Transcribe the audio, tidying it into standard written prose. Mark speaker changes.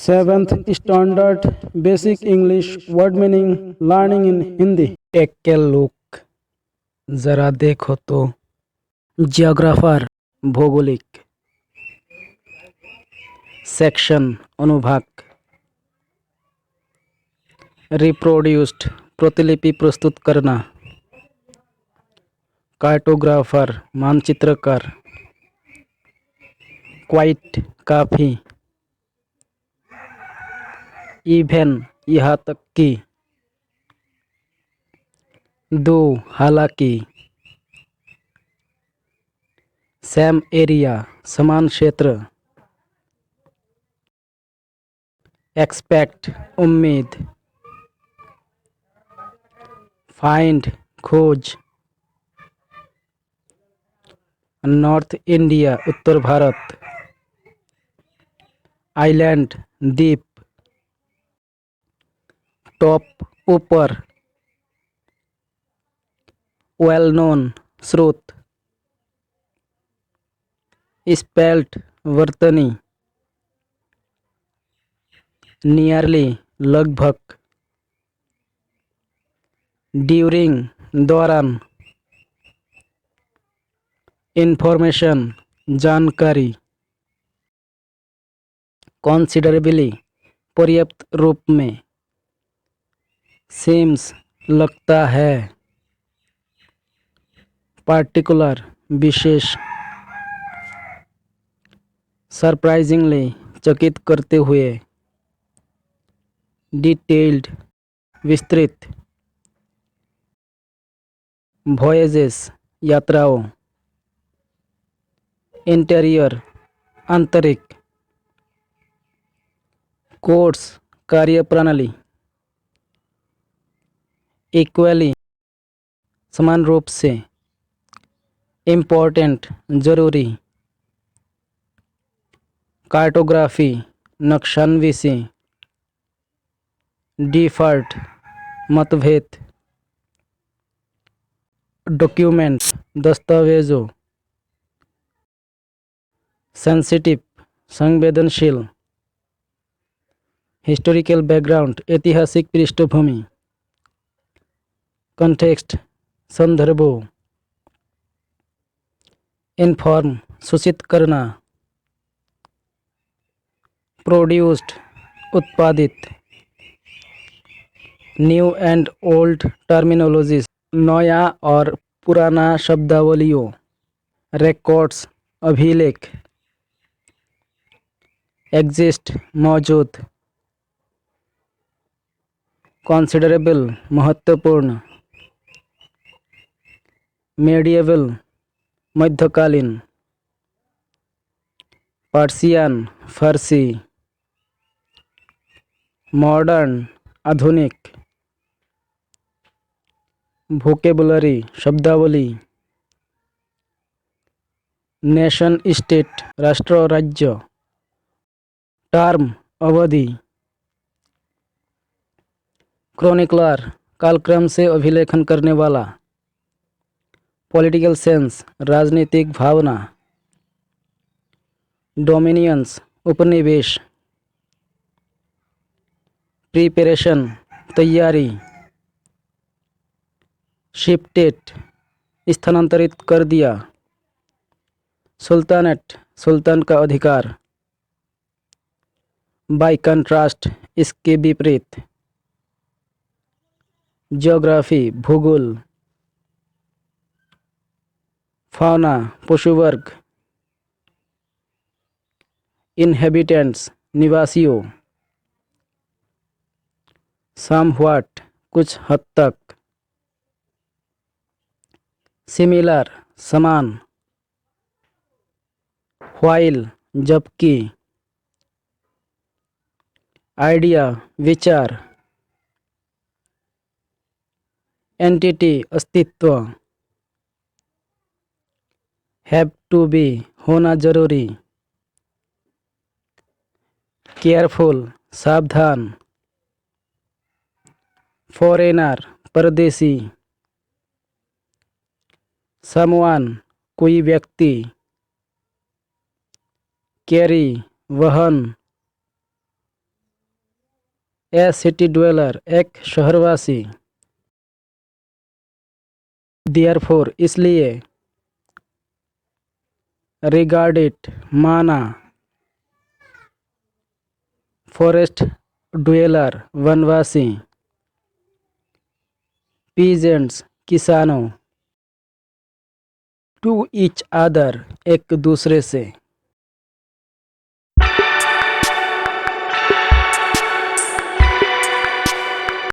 Speaker 1: Seventh standard basic English word meaning learning in Hindi.
Speaker 2: Take a look, जरा देखो तो। Geographer, भौगोलिक। सेक्शन, अनुभाग। रिप्रोड्यूस्ड, प्रतिलिपि प्रस्तुत करना। कार्टोग्राफर, मानचित्रकार। क्वाइट, काफी। इवन, यहाँ तक कि। दो, हालांकि। सेम एरिया, समान क्षेत्र। एक्सपेक्ट, उम्मीद। फाइंड, खोज। नॉर्थ इंडिया, उत्तर भारत। आइलैंड, द्वीप। टॉप, ऊपर। वेल नोन, स्रोत। स्पेल्ट, वर्तनी। नियरली, लगभग। ड्यूरिंग, दौरान। इंफॉर्मेशन, जानकारी। कॉन्सिडरेबली, पर्याप्त रूप में। सीम्स, लगता है। पार्टिकुलर, विशेष। सरप्राइजिंगली, चकित करते हुए। डिटेल्ड, विस्तृत। वॉयजेस, यात्राओं। इंटीरियर, आंतरिक। कोर्स, कार्यप्रणाली। इक्वली, समान रूप से। इम्पोर्टेंट, जरूरी। कार्टोग्राफी, नक्शानविशी। डिफॉल्ट, मतभेद। डॉक्यूमेंट, दस्तावेजों। सेंसिटिव, संवेदनशील। हिस्टोरिकल बैकग्राउंड, ऐतिहासिक पृष्ठभूमि। कॉन्टेक्स्ट, संदर्भों। इन्फॉर्म, सूचित करना। प्रोड्यूस्ड, उत्पादित। न्यू एंड ओल्ड टर्मिनोलॉजीज, नया और पुराना शब्दावलियों। रिकॉर्ड्स, अभिलेख। एग्जिस्ट, मौजूद। कॉन्सिडरेबल, महत्वपूर्ण। मेडिएवल, मध्यकालीन। पर्शियन, फारसी। मॉडर्न, आधुनिक। वोकेबुलरी, शब्दावली। नेशन स्टेट, राष्ट्र और राज्य। टर्म, अवधि। क्रोनिकलर, कालक्रम से अभिलेखन करने वाला। पॉलिटिकल सेंस, राजनीतिक भावना। डोमिनियंस, उपनिवेश। प्रिपरेशन, तैयारी। शिफ्टेड, स्थानांतरित कर दिया। सुल्तानेट, सुल्तान का अधिकार। बाय कंट्रास्ट, इसके विपरीत। ज्योग्राफी, भूगोल। फौना, पशुवर्ग। इनहेबिटेंट्स, निवासियों। समव्हाट, कुछ हद तक। सिमिलर, समान। व्हाइल, जबकि। आइडिया, विचार। एंटिटी, अस्तित्व। हैव टू बी, होना जरूरी। केयरफुल, सावधान। फॉरेनर, परदेशी। समवन, कोई व्यक्ति। कैरी, वहन। ए सिटी ड्वेलर, एक शहरवासी। देयरफॉर, इसलिए। रिगार्ड इट, माना। फॉरेस्ट ड्वेलर, वनवासी। पीजेंट्स, किसानों। टू ईच अदर, एक दूसरे से।